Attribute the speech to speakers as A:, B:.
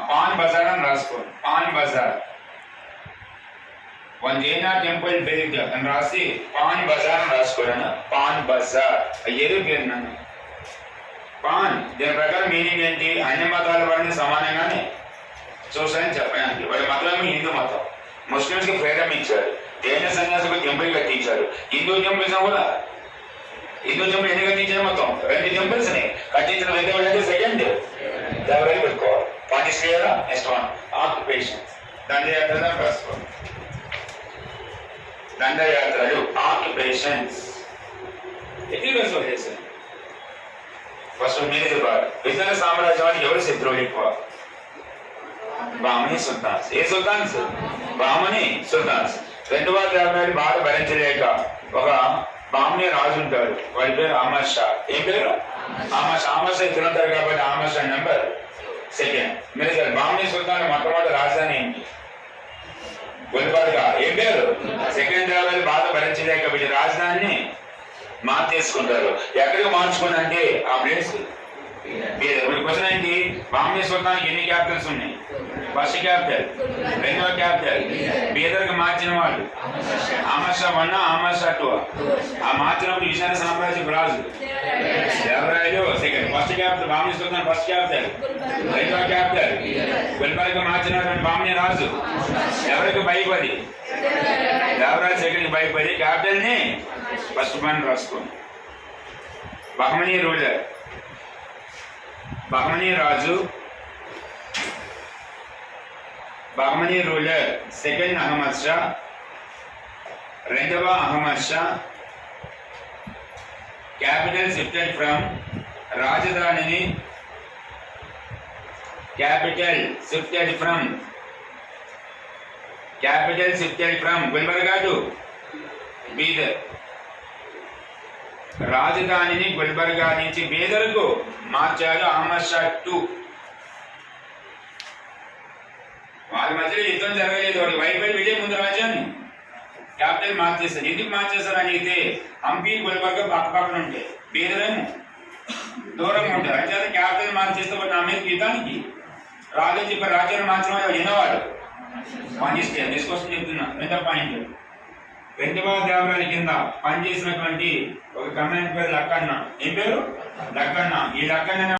A: Pan Bazar అని రాసుకోండి. Pan Bazar. One జైనా temple build అని రాసి పాన్ బజార్ అని రాసుకోండి. పాన్ బజార్ ఏదో పేరు నన్ను. పాన్ దీని ప్రకారం మీనింగ్ ఏంటి? అన్ని మతాల వారిని సమానంగానే చూసాయని చెప్పడానికి. వారి మతం హిందూ మతం. ముస్లింస్ కి ఫ్రీడమ్ ఇచ్చారు. జైన సన్యాసులకు టెంపుల్ కట్టించారు. హిందూ టెంపుల్స్ కూడా హిందూ టెంపుల్ ఎన్ని కట్టించారు? మొత్తం 2 టెంపుల్స్ ని కట్టించిన వెంకటే సెకండ్ ఎవరైనా పెట్టుకోవాలి. పాటిస్ట్రియా నెక్స్ట్ వన్ ఆక్యుపేషన్స్. దండయాత్ర ఫస్ట్ వన్. దండయాత్రలు ఆక్యుపేషన్స్ ఎన్ని రోజులు చేశారు? ఫస్ట్ మీరే చెప్పాలి. విజయనగర సామ్రాజ్యానికి ఎవరు శత్రువులు ఎక్కువ? బామని సుల్తాన్స్. ఏ సుల్తాన్స్? బామని సుల్తాన్స్. రెండవ దేవరాయలు బాధ భరించలేక ఒక బామని రాజు ఉంటాడు. వాడి పేరు అహ్మద్ షా. ఏం పేరు? అహ్మద్ షా. అహ్మద్ షా ఇద్దరు ఉంటారు కాబట్టి అహ్మద్ షా నెంబర్ సెకండ్. మీరు బామని సుల్తాన్ మొట్టమొదటి రాజధాని ఏంటి? గుల్బర్గా. ఏం పేరు? సెకండ్ దేవరాయలు బాధ భరించలేక వీటి రాజధానిని మార్చేసుకుంటారు. ఎక్కడికి మార్చుకున్నంటే ఆ ప్లేస్ క్వశ్చన్ ఏంటి? బాంబే సుల్తాన్కి ఎన్ని క్యాపిటల్స్ ఉన్నాయి? ఫస్ట్ క్యాపిటల్, రెండవ క్యాపిటల్. బీదర్కి మార్చిన వాళ్ళు అహ్మద్ షా 1, అహ్మద్ షా 2. ఆ మార్చినప్పుడు విజయనగర సామ్రాజ్యం రాజు దేవరాయలు సెకండ్. ఫస్ట్ క్యాపిటల్ బాంబే సుల్తాన్ ఫస్ట్ క్యాపిటల్, రెండవ క్యాపిటల్. గుల్బర్గా మార్చినటువంటి బాంబే రాజు ఎవరికి భయపడి? దేవరాయలు సెకండ్ భయపడి క్యాపిటల్ ని ఫస్ట్ వన్ రాసుకోండి. బహమనీ రూలర్. బహమనీ రాజు, బహమనీ రూలర్ సెకండ్ అహ్మద్ షా, రెండవ Ahmad Shah. Capital shifted from రాజధానిని capital shifted from Gulbarga to Bidar. రాజధానిని గుల్బర్గా నుంచి బీదర్కు మార్చారు అహ్మద్ షా 2. వాళ్ళ మధ్యలో యుద్ధం జరగలేదు. వాడు వైపై వెళ్ళే ముందు రాజ్యాన్ని క్యాపిటల్ మార్చేస్తారు. ఎందుకు మార్చేస్తారు అని అయితే హంపి గుల్బర్గా పక్క పక్కన ఉంటాయి, బీదరేమో దూరంగా ఉంటారు. అంటే క్యాపిటల్ మార్చేస్తే వాడు నా మీద యుద్ధానికి రాజు చెప్పి రాజ్యాన్ని మార్చడం విన్నవాడు పనిచేస్తే డిస్కషన్ చెప్తున్నా. రెండో పాయింట్, రెండవ దేవరాయల కింద పనిచేసినటువంటి ఒక కమాండ్ పేరు లక్కన్న. ఏం పేరు? లక్కన్న. ఈ లక్కన్న